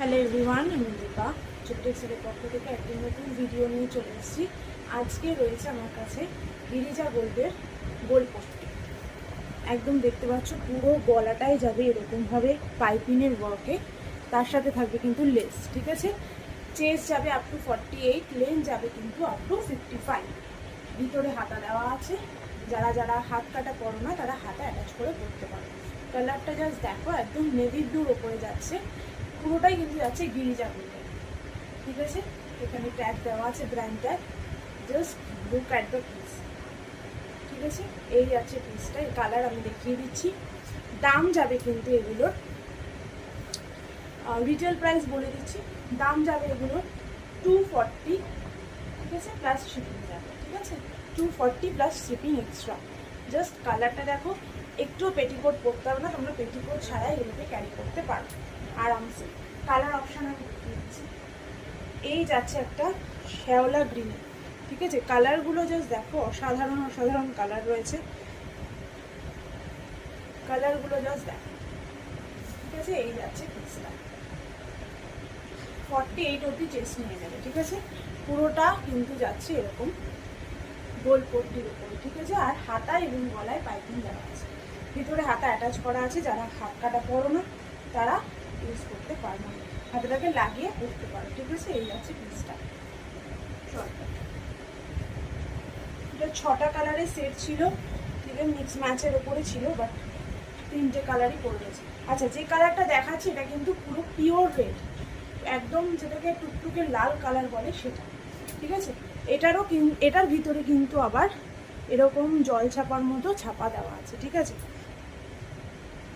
Hello everyone, আমি দীপা ছোট্টেক্সের পক্ষ থেকে একটি নতুন ভিডিও নিয়ে চলে এসেছি। আজকে রয়েছে আমার কাছে গিরিজা গোল্ডের গোল পট্টি। একদম দেখতে পাচ্ছ পুরো গলাটাই যাবে এরকমভাবে পাইপিনের ওয়ার্কে, তার সাথে থাকবে কিন্তু লেস। ঠিক আছে, চেস্ট যাবে আপ টু 48, লেন্থ যাবে কিন্তু আপ টু 55। ভিতরে হাতা দেওয়া আছে, যারা যারা হাত কাটা পরো না তারা হাতা অ্যাটাচ করে পরতে পারো। কালারটা জাস্ট দেখো, একদম নেভি ব্লুর ওপরে যাচ্ছে, পুরোটাই কিন্তু যাচ্ছে গিরিজা গোল্ডে। ঠিক আছে, এখানে ট্যাগ দেওয়া আছে, brand tag. Just look at the piece. ঠিক আছে, এই যাচ্ছে পিসটা, এই কালার আমি দেখিয়ে দিচ্ছি। দাম যাবে কিন্তু এগুলোর, রিটেল প্রাইস বলে দিচ্ছি, দাম যাবে এগুলোর 240। ঠিক আছে, প্লাস শিপিং যাবে। ঠিক আছে, 240 প্লাস শিপিং এক্সট্রা। জাস্ট কালারটা দেখো, একটুও পেটিকোট পরতে হবে না, তোমরা পেটিকোট ছাড়াই এগুলোকে ক্যারি করতে পারো আরামসে। কালার অপশান আমি দিচ্ছি, এই যাচ্ছে একটা শ্যাওলা গ্রিনে। ঠিক আছে, কালারগুলো জাস্ট দেখো, অসাধারণ অসাধারণ কালার রয়েছে, কালারগুলো জাস্ট দেখো। ঠিক আছে, এই যাচ্ছে পিসটা, 48 অবধি চেস্ট নিয়ে নেবে। ঠিক আছে, পুরোটা কিন্তু যাচ্ছে এরকম গোল পট্টির উপরে। ঠিক আছে, আর হাতা এবং গলায় পাইপিং দেওয়া আছে, ভিতরে হাতা অ্যাটাচ করা আছে। যারা হাত কাটা পরো না তারা ইউজ করতে পারবে, হাতটাকে লাগিয়ে পরতে পারো। ঠিক আছে, এই যাচ্ছে পিসটা। এটা 6টা কালারের সেট ছিল, ঠিক আছে, মিক্স ম্যাচের ওপরে ছিল, বাট 3টে কালারই পড়েছে। আচ্ছা, যে কালারটা দেখাচ্ছি এটা কিন্তু পুরো পিওর রেড, একদম যেটাকে টুকটুকে লাল কালার বলে সেটা। ঠিক আছে, এটার ভিতরে কিন্তু আবার এরকম জল ছাপার মতো ছাপা দেওয়া আছে। ঠিক আছে,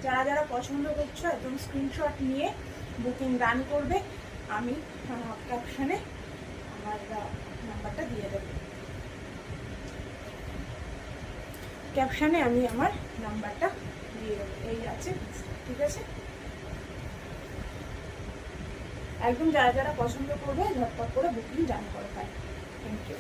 যারা যারা পছন্দ করছো একদম স্ক্রিনশট নিয়ে বুকিং রান করবে। আমি ক্যাপশনে আমার নাম্বারটা দিয়ে দেবো, ক্যাপশনে আমি আমার নাম্বারটা দিয়ে দেবো। এই আছে, ঠিক আছে, একদম যারা যারা পছন্দ করবে ঝটপট করে বুকিং রান করো। Thank you.